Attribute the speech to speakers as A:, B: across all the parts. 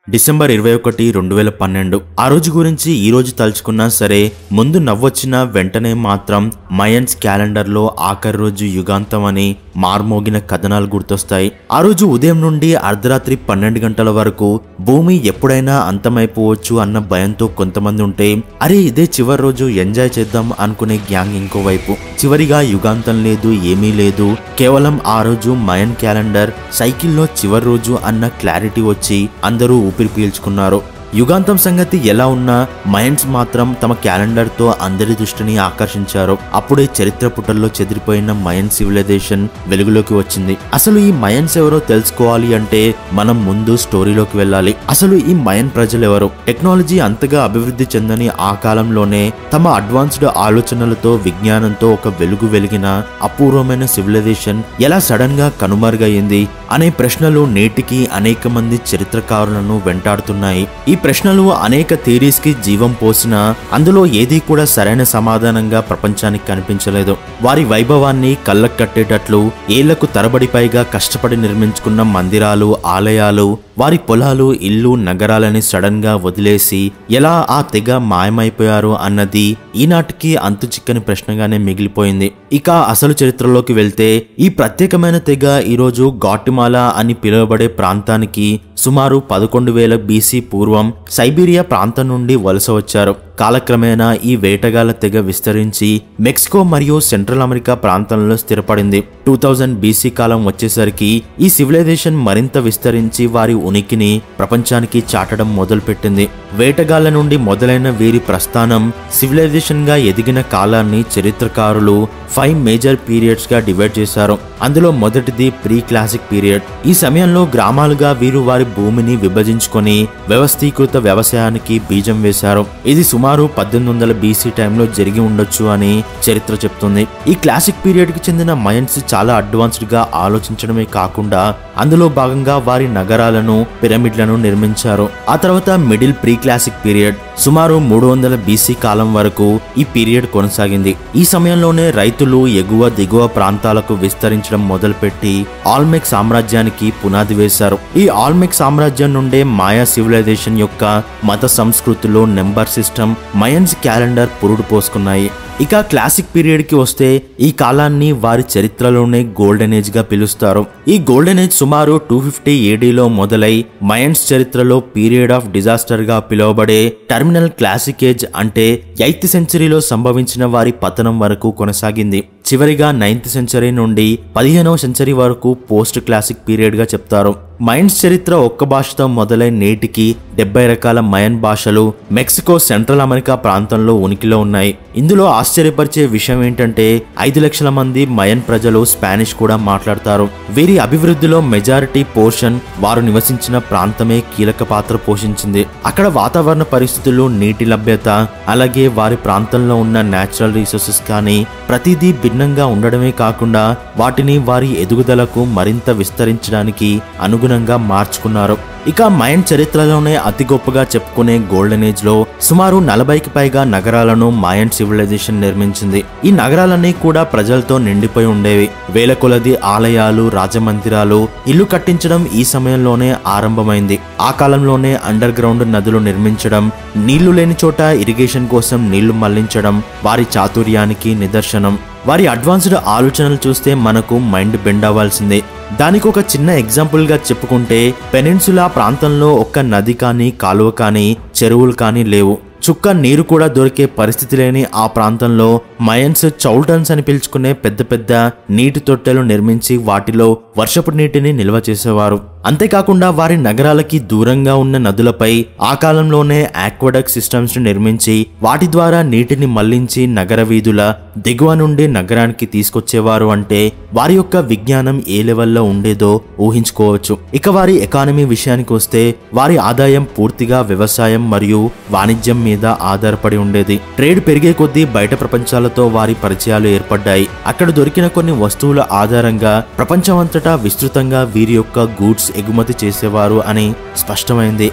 A: December 21, 2012 ఆ రోజు గురించి ఈ రోజు తలుచుకున్నా సరే ముందు నవ్వొచ్చిన వెంటనే మాత్రం మయన్స్ క్యాలెండర్ లో ఆఖరి రోజు యుగాంతం అని మార్మోగిన కథనాలు గుర్తొస్తాయి. ఆ రోజు ఉదయం నుండి అర్ధరాత్రి 12 గంటల వరకు భూమి ఎప్పుడైనా అంతమైపోవచ్చు అన్న భయంతో కొంతమంది ఉంటే, అరే ఇదే చివరి రోజు ఎంజాయ్ చేద్దాం అనుకునే గ్యాంగ్ ఇంకోవైపు. చివరిగా యుగాంతం లేదు, ఏమీ లేదు, కేవలం ఆ రోజు మయన్ క్యాలెండర్ సైకిల్లో చివరి రోజు అన్న క్లారిటీ వచ్చి అందరూ ఊపిరి పీల్చుకున్నారు. యుగాంతం సంగతి ఎలా ఉన్నా మయన్స్ మాత్రం తమ క్యాలెండర్ తో అందరి దృష్టిని ఆకర్షించారు. అప్పుడే చరిత్ర పుటల్లో చెదిరిపోయిన మయన్ సివిలైజేషన్ వెలుగులోకి వచ్చింది. అసలు ఈ మయన్స్ ఎవరో తెలుసుకోవాలి అంటే మనం ముందు స్టోరీలోకి వెళ్ళాలి. అసలు ఈ మయన్ ప్రజలు ఎవరు? టెక్నాలజీ అంతగా అభివృద్ధి చెందని ఆ కాలంలోనే తమ అడ్వాన్స్డ్ ఆలోచనలతో విజ్ఞానంతో ఒక వెలుగు వెలిగిన అపూర్వమైన సివిలైజేషన్ ఎలా సడన్ గా కనుమరుగయ్యింది అనే ప్రశ్నలు నేటికి అనేక మంది చరిత్రకారులను వెంటాడుతున్నాయి. ఈ ప్రశ్నలు అనేక థియరీస్ కి జీవం పోసినా అందులో ఏదీ కూడా సరైన సమాధానంగా ప్రపంచానికి కనిపించలేదు. వారి వైభవాన్ని కళ్ళకు కట్టేటట్లు ఏళ్లకు తరబడి పైగా కష్టపడి నిర్మించుకున్న మందిరాలు, ఆలయాలు, వారి పొలాలు, ఇల్లు, నగరాలని సడన్ గా వదిలేసి ఎలా ఆ తెగ మాయమైపోయారు అన్నది ఈనాటికి అంతు చిక్కని ప్రశ్నగానే మిగిలిపోయింది. ఇక అసలు చరిత్రలోకి వెళ్తే ఈ ప్రత్యేకమైన తెగ ఈరోజు గాటిమాలా అని పిలువబడే ప్రాంతానికి సుమారు 11,000 BC పూర్వం సైబీరియా ప్రాంతం నుండి వలస వచ్చారు. కాలక్రమేణా ఈ వేటగాళ్ల తెగ విస్తరించి మెక్సికో మరియు సెంట్రల్ అమెరికా ప్రాంతంలో స్థిరపడింది. 2000 BC కాలం వచ్చేసరికి ఈ సివిలైజేషన్ మరింత విస్తరించి వారి ఉనికిని ప్రపంచానికి చాటడం మొదలుపెట్టింది. వేటగాళ్ల నుండి మొదలైన వీరి ప్రస్థానం సివిలైజేషన్ గా ఎదిగిన కాలాన్ని చరిత్రకారులు 5 మేజర్ పీరియడ్స్ గా డివైడ్ చేశారు. అందులో మొదటిది ప్రీ క్లాసిక్ పీరియడ్. ఈ సమయంలో గ్రామాలుగా వీరు వారి భూమిని విభజించుకొని వ్యవస్థీకృత వ్యవసాయానికి బీజం వేశారు. ఇది సుమారు 1800 BC టైంలో జరిగి ఉండొచ్చు అని చరిత్ర చెప్తుంది. ఈ క్లాసిక్ పీరియడ్ కి చెందిన మయన్స్ చాలా అడ్వాన్స్డ్ గా ఆలోచించడమే కాకుండా అందులో భాగంగా వారి నగరాలను, పిరమిడ్లను నిర్మించారు. ఆ తర్వాత మిడిల్ ప్రీ క్లాసిక్ పీరియడ్ సుమారు 300 BC కాలం వరకు ఈ పీరియడ్ కొనసాగింది. ఈ సమయంలోనే రైతులు ఎగువ దిగువ ప్రాంతాలకు విస్తరించడం మొదలుపెట్టి ఆల్మెక్ సామ్రాజ్యానికి పునాది వేశారు. ఈ ఆల్మెక్ సామ్రాజ్యం నుండే మాయా సివిలైజేషన్ యొక్క మత సంస్కృతిలో నెంబర్ సిస్టమ్, మయన్స్ క్యాలెండర్ పురుడు పోసుకున్నాయి. ఇక క్లాసిక్ పీరియడ్ కి వస్తే ఈ కాలాన్ని వారి చరిత్రలోనే గోల్డెన్ ఏజ్ గా పిలుస్తారు. ఈ గోల్డెన్ ఏజ్ సుమారు 250 AD లో మొదలై మయన్స్ చరిత్రలో పీరియడ్ ఆఫ్ డిజాస్టర్ గా పిలువబడే టర్మినల్ క్లాసిక్ ఏజ్ అంటే 8th సెంచరీలో సంభవించిన వారి పతనం వరకు కొనసాగింది. చివరిగా 9th సెంచరీ నుండి 15వ సెంచరీ వరకు పోస్ట్ క్లాసిక్ పీరియడ్ గా చెప్తారు. మయన్స్ చరిత్ర ఒక్క భాషతో మొదలై నేటికి 70 రకాల మయన్ భాషలు మెక్సికో, సెంట్రల్ అమెరికా ప్రాంతంలో ఉనికిలో ఉన్నాయి. ఇందులో ఆశ్చర్యపరిచే విషయం ఏంటంటే 5 లక్షల మంది మయన్ ప్రజలు స్పానిష్ కూడా మాట్లాడతారు. వీరి అభివృద్ధిలో మెజారిటీ పోర్షన్ వారు నివసించిన ప్రాంతమే కీలక పాత్ర పోషించింది. అక్కడ వాతావరణ పరిస్థితులు, నీటి లభ్యత, అలాగే వారి ప్రాంతంలో ఉన్న నేచురల్ రిసోర్సెస్ కానీ ప్రతిదీ భిన్నంగా ఉండడమే కాకుండా వాటిని వారి ఎదుగుదలకు మరింత విస్తరించడానికి అనుగుణంగా మార్చుకున్నారు. ఇక మయన్ చరిత్రలోనే అతి గొప్పగా చెప్పుకునే గోల్డెన్ ఏజ్ లో సుమారు 40కి పైగా నగరాలను మయన్ సివిలైజేషన్ నిర్మించింది. ఈ నగరాలన్నీ కూడా ప్రజలతో నిండిపోయి ఉండేవి. వేల కొలది ఆలయాలు, రాజమందిరాలు, ఇల్లు కట్టించడం ఈ సమయంలోనే ఆరంభమైంది. ఆ కాలంలోనే అండర్ గ్రౌండ్ నదులు నిర్మించడం, నీళ్లు లేని చోట ఇరిగేషన్ కోసం నీళ్లు మళ్లించడం వారి చాతుర్యానికి నిదర్శనం. వారి అడ్వాన్స్డ్ ఆలోచనలు చూస్తే మనకు మైండ్ బెండ్ అవ్వాల్సిందే. దానికి ఒక చిన్న ఎగ్జాంపుల్ గా చెప్పుకుంటే పెనిన్సులా ప్రాంతంలో ఒక్క నది కానీ, కాలువ కానీ, చెరువులు కానీ లేవు. చుక్క నీరు కూడా దొరికే పరిస్థితి లేని ఆ ప్రాంతంలో మయన్స్ చౌల్టన్స్ అని పిలుచుకునే పెద్ద పెద్ద నీటి తొట్టెలు నిర్మించి వాటిలో వర్షపు నీటిని నిల్వ చేసేవారు. అంతేకాకుండా వారి నగరాలకి దూరంగా ఉన్న నదులపై ఆ కాలంలోనే ఆక్వాడక్ట్ సిస్టమ్స్ ని నిర్మించి వాటి ద్వారా నీటిని మళ్లించి నగర వీధుల దిగువ నుండి నగరానికి తీసుకొచ్చేవారు. అంటే వారి యొక్క విజ్ఞానం ఏ లెవెల్లో ఉండేదో ఊహించుకోవచ్చు. ఇక వారి ఎకానమీ విషయానికి వస్తే వారి ఆదాయం పూర్తిగా వ్యవసాయం మరియు వాణిజ్యం మీద ఆధారపడి ఉండేది. ట్రేడ్ పెరిగే కొద్దీ బయట ప్రపంచాలతో వారి పరిచయాలు ఏర్పడ్డాయి. అక్కడ దొరికిన కొన్ని వస్తువుల ఆధారంగా ప్రపంచమంతటా విస్తృతంగా వీరి యొక్క గూడ్స్ ఎగుమతి చేసేవారు అని స్పష్టమైంది.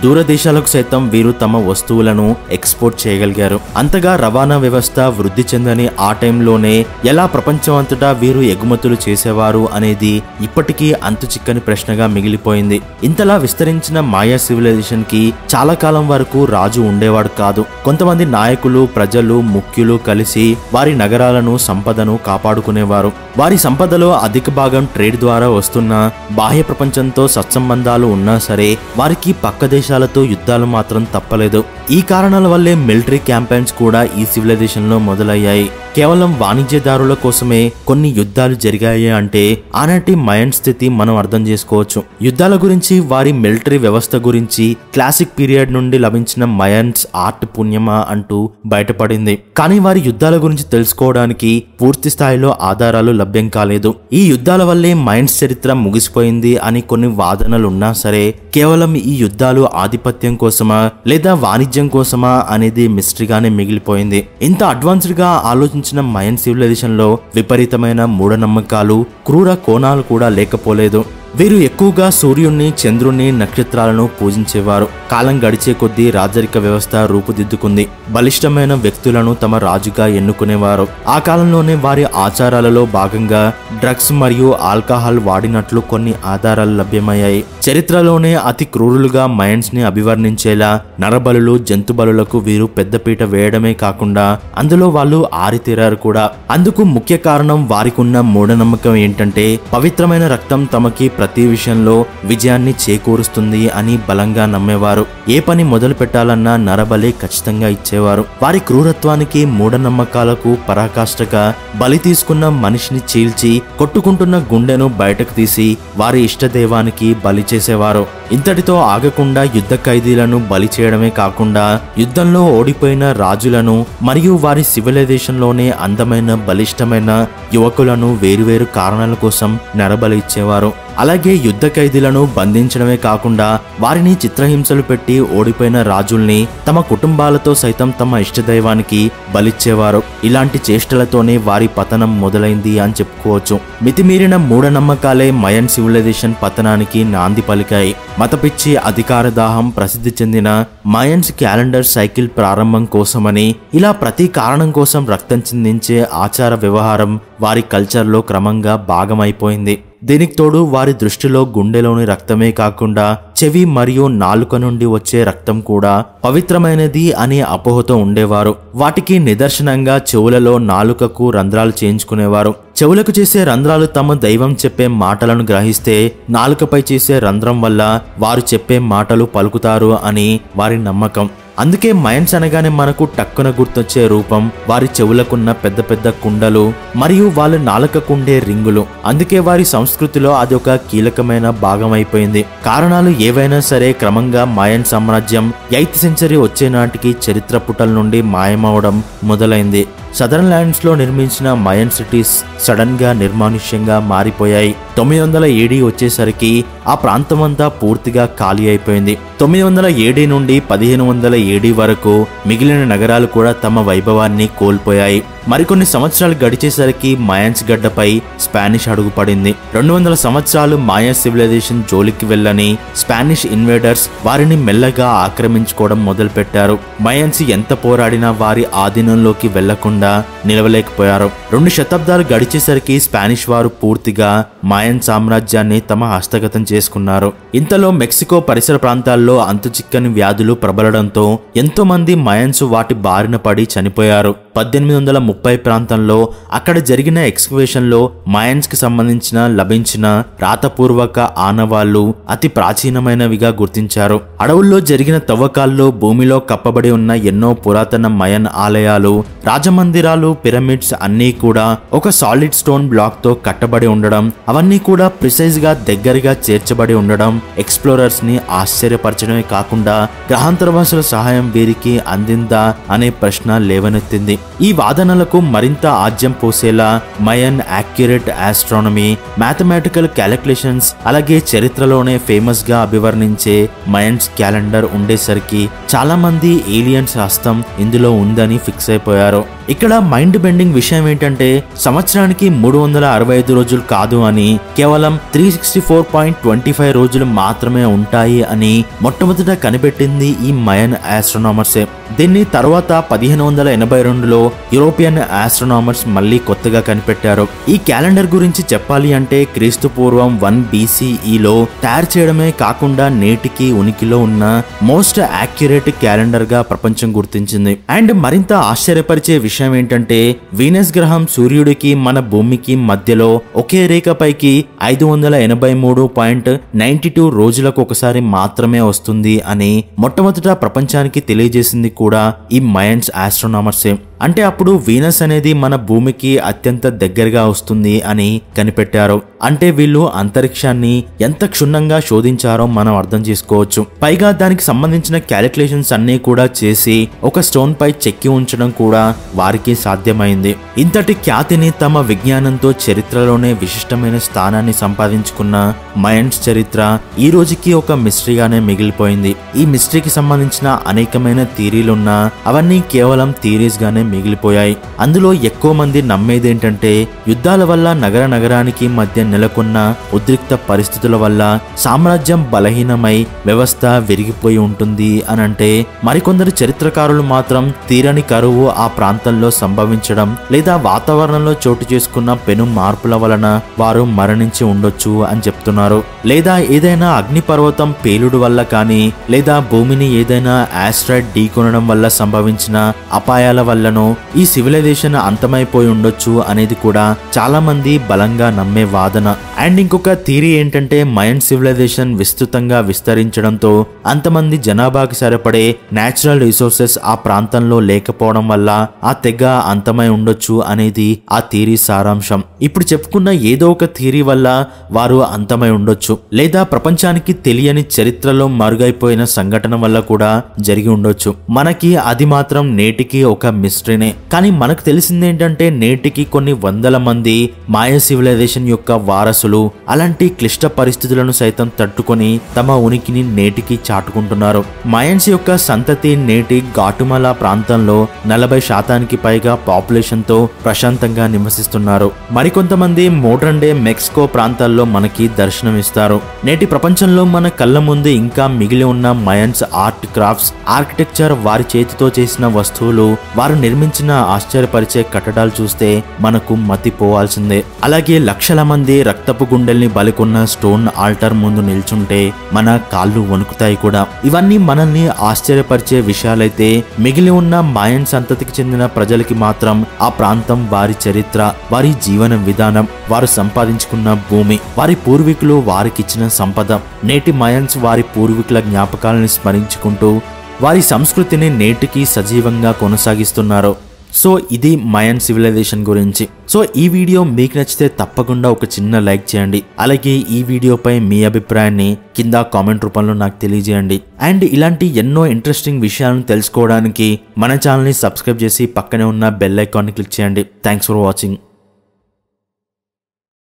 A: దూరదేశాలకు సైతం వీరు తమ వస్తువులను ఎక్స్పోర్ట్ చేయగలిగారు. అంతగా రవాణా వ్యవస్థ వృద్ధి చెందని ఆ టైంలోనే ఎలా ప్రపంచం అంతటా వీరు ఎగుమతులు చేసేవారు అనేది ఇప్పటికీ అంతుచిక్కని ప్రశ్నగా మిగిలిపోయింది. ఇంతలా విస్తరించిన మాయా సివిలైజేషన్ కి చాలా కాలం వరకు రాజు ఉండేవాడు కాదు. కొంతమంది నాయకులు, ప్రజలు, ముఖ్యులు కలిసి వారి నగరాలను, సంపదను కాపాడుకునేవారు. వారి సంపదలో అధిక భాగం ట్రేడ్ ద్వారా వస్తున్న బాహ్య ప్రపంచంతో సత్సంబంధాలు ఉన్నా సరే వారికి పక్క దేశాలతో యుద్ధాలు మాత్రం తప్పలేదు. ఈ కారణాల వల్లే మిలిటరీ క్యాంపెయిన్స్ కూడా ఈ సివిలైజేషన్ లో మొదలయ్యాయి. కేవలం వాణిజ్యదారుల కోసమే కొన్ని యుద్ధాలు జరిగాయి అంటే ఆనాటి మయన్ స్థితి మనం అర్థం చేసుకోవచ్చు. యుద్ధాల గురించి, వారి మిలిటరీ వ్యవస్థ గురించి క్లాసిక్ పీరియడ్ నుండి లభించిన మయన్స్ ఆర్ట్ పుణ్యమా అంటూ బయటపడింది. కానీ వారి యుద్ధాల గురించి తెలుసుకోవడానికి పూర్తి స్థాయిలో ఆధారాలు లభ్యం కాలేదు. ఈ యుద్ధాల వల్లే మయన్స్ చరిత్ర ముగిసిపోయింది అని కొన్ని వాదనలు ఉన్నా సరే కేవలం ఈ యుద్ధాలు ఆధిపత్యం కోసమా లేదా వాణిజ్యం కోసమా అనేది మిస్టరీగానే మిగిలిపోయింది. ఇంత అడ్వాన్స్డ్ గా ఆలోచించిన మయన్ సివిలైజేషన్ లో విపరీతమైన మూఢనమ్మకాలు, క్రూర కోణాలు కూడా లేకపోలేదు. వీరు ఎక్కువగా సూర్యుణ్ణి, చంద్రుణ్ణి, నక్షత్రాలను పూజించేవారు. కాలం గడిచే కొద్దీ రాజరిక వ్యవస్థ రూపుదిద్దుకుంది. బలిష్టమైన వ్యక్తులను తమ రాజుగా ఎన్నుకునేవారు. ఆ కాలంలోనే వారి ఆచారాలలో భాగంగా డ్రగ్స్ మరియు ఆల్కహాల్ వాడినట్లు కొన్ని ఆధారాలు లభ్యమయ్యాయి. చరిత్రలోనే అతి క్రూరులుగా మయన్స్ ని అభివర్ణించేలా నరబలులు, జంతుబలులకు వీరు పెద్దపీట వేయడమే కాకుండా అందులో వాళ్ళు ఆరితేరారు కూడా. అందుకు ముఖ్య కారణం వారికున్న మూఢనమ్మకం ఏంటంటే పవిత్రమైన రక్తం తమకి ప్రతి విషయంలో విజయాన్ని చేకూరుస్తుంది అని బలంగా నమ్మేవారు. ఏ పని మొదలు పెట్టాలన్నా నరబలి ఖచ్చితంగా ఇచ్చేవారు. వారి క్రూరత్వానికి, మూఢనమ్మకాలకు పరాకాష్ఠగా బలి తీసుకున్న మనిషిని చీల్చి కొట్టుకుంటున్న గుండెను బయటకు తీసి వారి ఇష్టదైవానికి బలి చేసేవారు. ఇంతటితో ఆగకుండా యుద్ధ ఖైదీలను బలి చేయడమే కాకుండా యుద్ధంలో ఓడిపోయిన రాజులను మరియు వారి సివిలైజేషన్ లోనే అందమైన, బలిష్టమైన యువకులను వేరువేరు కారణాల కోసం నరబలి ఇచ్చేవారు. అలాగే యుద్ధ ఖైదీలను బంధించడమే కాకుండా వారిని చిత్రహింసలు పెట్టి ఓడిపోయిన రాజుల్ని తమ కుటుంబాలతో సైతం తమ ఇష్టదైవానికి బలిచ్చేవారు. ఇలాంటి చేష్టలతోనే వారి పతనం మొదలైంది అని చెప్పుకోవచ్చు. మితిమీరిన మూఢనమ్మకాలే మయన్ సివిలైజేషన్ పతనానికి నాంది పలికాయి. మతపిచ్చి, అధికార దాహం, ప్రసిద్ధి చెందిన మయన్స్ క్యాలెండర్ సైకిల్ ప్రారంభం కోసమని ఇలా ప్రతి కారణం కోసం రక్తం చిందించే ఆచార వ్యవహారం వారి కల్చర్లో క్రమంగా భాగమైపోయింది. దీనికి తోడు వారి దృష్టిలో గుండెలోని రక్తమే కాకుండా చెవి మరియు నాలుక నుండి వచ్చే రక్తం కూడా పవిత్రమైనది అనే అపోహతో ఉండేవారు. వాటికి నిదర్శనంగా చెవులలో, నాలుకకు రంధ్రాలు చేయించుకునేవారు. చెవులకు చేసే రంధ్రాలు తమ దైవం చెప్పే మాటలను గ్రహిస్తే నాలుకపై చేసే రంధ్రం వల్ల వారు చెప్పే మాటలు పలుకుతారు అని వారి నమ్మకం. అందుకే మయన్స్ అనగానే మనకు టక్కున గుర్తొచ్చే రూపం వారి చెవులకున్న పెద్ద పెద్ద కుండలు మరియు వాళ్ళ నాలుకకుండే రింగులు. అందుకే వారి సంస్కృతిలో అది ఒక కీలకమైన భాగం అయిపోయింది. కారణాలు ఏవైనా సరే క్రమంగా మయన్ సామ్రాజ్యం 8th సెంచరీ వచ్చే నాటికి చరిత్ర పుటల నుండి మాయమవడం మొదలైంది. సదరన్ ల్యాండ్స్ లో నిర్మించిన మయన్ సిటీస్ సడన్ గా నిర్మానుష్యంగా మారిపోయాయి. 900 AD వచ్చేసరికి ఆ ప్రాంతమంతా పూర్తిగా ఖాళీ అయిపోయింది. 900 AD నుండి 1500 AD వరకు మిగిలిన నగరాలు కూడా తమ వైభవాన్ని కోల్పోయాయి. మరికొన్ని సంవత్సరాలు గడిచేసరికి మయన్స్ గడ్డపై స్పానిష్ అడుగుపడింది. 200 సంవత్సరాలు మాయా సివిలైజేషన్ జోలికి వెళ్ళని స్పానిష్ ఇన్వేడర్స్ వారిని మెల్లగా ఆక్రమించుకోవడం మొదలుపెట్టారు. మయన్స్ ఎంత పోరాడినా వారి ఆధీనంలోకి వెళ్లకుండా నిలవలేకపోయారు. 2 శతాబ్దాలు గడిచేసరికి స్పానిష్ వారు పూర్తిగా మాయన్ సామ్రాజ్యాన్ని తమ హస్తగతం చేసుకున్నారు. ఇంతలో మెక్సికో పరిసర ప్రాంతాల్లో అంతుచిక్కని వ్యాధులు ప్రబలడంతో ఎంతో మంది మయన్స్ వాటి బారిన పడి చనిపోయారు. 1830 ప్రాంతంలో అక్కడ జరిగిన ఎక్స్కవేషన్ లో మయన్స్ కి సంబంధించిన లభించిన రాతపూర్వక ఆనవాళ్లు అతి ప్రాచీనమైనవిగా గుర్తించారు. అడవుల్లో జరిగిన తవ్వకాల్లో భూమిలో కప్పబడి ఉన్న ఎన్నో పురాతన మయన్ ఆలయాలు, రాజమందిరాలు, పిరమిడ్స్ అన్నీ కూడా ఒక సాలిడ్ స్టోన్ బ్లాక్ తో కట్టబడి ఉండడం, అవన్నీ కూడా ప్రిసైజ్ గా దగ్గరగా చేర్చబడి ఉండడం ఎక్స్ప్లోరర్స్ ని ఆశ్చర్యపరచడమే కాకుండా గ్రహాంతరవాసుల సహాయం వీరికి అందిందా అనే ప్రశ్న లేవనెత్తింది. ఈ వాదనలకు మరింత ఆజ్యం పోసేలా Mayan accurate astronomy, mathematical calculations, అలాగే చరిత్రలోనే ఫేమస్ గా అభివర్ణించే మయన్స్ క్యాలెండర్ ఉండేసరికి చాలా మంది ఏలియన్స్ హస్తం ఇందులో ఉందని ఫిక్స్ అయిపోయారు. ఇక్కడ మైండ్ బెండింగ్ విషయం ఏంటంటే సంవత్సరానికి 365 రోజులు కాదు అని కేవలం 364.25 రోజులు మాత్రమే ఉంటాయి అని మొట్టమొదట కనిపెట్టింది ఈ మయన్ ఆస్ట్రోనామర్సే. దీన్ని తర్వాత 1582లో యూరోపియన్ ఆస్ట్రోనామర్స్ మళ్ళీ కొత్తగా కనిపెట్టారు. ఈ క్యాలెండర్ గురించి చెప్పాలి అంటే క్రీస్తు పూర్వం 1 BCEలో తయారు చేయడమే కాకుండా నేటికి ఉనికిలో ఉన్న మోస్ట్ యాక్యురేట్ క్యాలెండర్ గా ప్రపంచం గుర్తించింది. అండ్ మరింత ఆశ్చర్యపరిచే విషయం ఏంటంటే వీనస్ గ్రహం సూర్యుడికి మన భూమికి మధ్యలో ఒకే రేఖపైకి 583.92 రోజులకు ఒకసారి మాత్రమే వస్తుంది అని మొట్టమొదట ప్రపంచానికి తెలియజేసింది కూడా ఈ మయన్స్ ఆస్ట్రోనామర్సే. అంటే అప్పుడు వీనస్ అనేది మన భూమికి అత్యంత దగ్గరగా వస్తుంది అని కనిపెట్టారు. అంటే వీళ్ళు అంతరిక్షాన్ని ఎంత క్షుణ్ణంగా శోధించారో మనం అర్థం చేసుకోవచ్చు. పైగా దానికి సంబంధించిన క్యాలిక్యులేషన్స్ అన్ని కూడా చేసి ఒక స్టోన్ పై చెక్కి ఉంచడం కూడా వారికి సాధ్యమైంది. ఇంతటి ఖ్యాతిని తమ విజ్ఞానంతో చరిత్రలోనే విశిష్టమైన స్థానాన్ని సంపాదించుకున్న మయన్స్ చరిత్ర ఈ రోజుకి ఒక మిస్టరీగానే మిగిలిపోయింది. ఈ మిస్టరీకి సంబంధించిన అనేకమైన థియరీలున్నా అవన్నీ కేవలం థియరీస్ గానే మిగిలిపోయాయి. అందులో ఎక్కువ మంది నమ్మేదేంటంటే యుద్ధాల వల్ల నగరానికి మధ్య నెలకొన్న ఉద్రిక్త పరిస్థితుల వల్ల సామ్రాజ్యం బలహీనమై వ్యవస్థ విరిగిపోయి ఉంటుంది అనంటే, మరికొందరు చరిత్రకారులు మాత్రం తీరని కరువు ఆ ప్రాంతంలో సంభవించడం లేదా వాతావరణంలో చోటు చేసుకున్న పెను మార్పుల వలన వారు మరణించి ఉండొచ్చు అని చెప్తున్నారు. లేదా ఏదైనా అగ్నిపర్వతం పేలుడు వల్ల కానీ లేదా భూమిని ఏదైనా ఆస్ట్రాయిడ్ ఢీకొనడం వల్ల సంభవించిన అపాయాల వల్లనో ఈ సివిలైజేషన్ అంతమైపోయి ఉండొచ్చు అనేది కూడా చాలా మంది బలంగా నమ్మే వాదన. అండ్ ఇంకొక థియరీ ఏంటంటే మయన్ సివిలైజేషన్ విస్తృతంగా విస్తరించడంతో అంతమంది జనాభాకి సరిపడే నేచురల్ రిసోర్సెస్ ఆ ప్రాంతంలో లేకపోవడం వల్ల ఆ తెగ అంతమై ఉండొచ్చు అనేది ఆ థియరీ సారాంశం. ఇప్పుడు చెప్పుకున్న ఏదో ఒక థియరీ వల్ల వారు అంతమై ఉండొచ్చు, లేదా ప్రపంచానికి తెలియని చరిత్రలో మరుగైపోయిన సంఘటన వల్ల కూడా జరిగి ఉండొచ్చు. మనకి అది మాత్రం నేటికి ఒక మిస్టరీనే. కానీ మనకు తెలిసిందేంటంటే నేటికి కొన్ని వందల మంది మాయ సివిలైజేషన్ యొక్క వారసులు అలాంటి క్లిష్ట పరిస్థితులను సైతం తట్టుకొని తమ ఉనికిని నేటికి చాటుకుంటున్నారు. మయన్స్ యొక్క సంతతి నేటి గాటుమలా ప్రాంతంలో 40% పైగా పాపులేషన్ తో ప్రశాంతంగా నివసిస్తున్నారు. మరికొంతమంది మోడ్రన్ డే మెక్సికో ప్రాంతాల్లో మనకి దర్శనమిస్తారు. నేటి ప్రపంచంలో మన కళ్ళ ముందు ఇంకా మిగిలి ఉన్న మయన్స్ ఆర్ట్ క్రాఫ్ట్స్, ఆర్కిటెక్చర్, వారి చేతితో చేసిన వస్తువులు, వారు నిర్మించిన ఆశ్చర్యపరిచే కట్టడాలు చూస్తే మనకు మతిపోవాల్సిందే. అలాగే లక్షల మంది రక్తపు గుండెల్ని బలికొన్న స్టోన్ ఆల్టర్ ముందు నిల్చుంటే మన కాళ్ళు వణుకుతాయి కూడా. ఇవన్నీ మనల్ని ఆశ్చర్యపరిచే విషయాలైతే మిగిలి ఉన్న మాయన్ సంతతికి చెందిన ప్రజలకి మాత్రం ఆ ప్రాంతం, వారి చరిత్ర, వారి జీవన విధానం, వారు సంపాదించుకున్న భూమి, వారి పూర్వీకులు వారికిచ్చిన సంపద, నేటి మయన్స్ వారి పూర్వీకుల జ్ఞాపకాలను స్మరించుకుంటూ వారి సంస్కృతిని నేటికి సజీవంగా కొనసాగిస్తున్నారు. సో ఇది మయన్ సివిలైజేషన్ గురించి. సో ఈ వీడియో మీకు నచ్చితే తప్పకుండా ఒక చిన్న లైక్ చేయండి. అలాగే ఈ వీడియోపై మీ అభిప్రాయాన్ని కింద కామెంట్ రూపంలో నాకు తెలియజేయండి. అండ్ ఇలాంటి ఎన్నో ఇంట్రెస్టింగ్ విషయాలను తెలుసుకోవడానికి మన ఛానల్ని సబ్స్క్రైబ్ చేసి పక్కనే ఉన్న బెల్ ఐకాన్ని క్లిక్ చేయండి. Thanks for watching.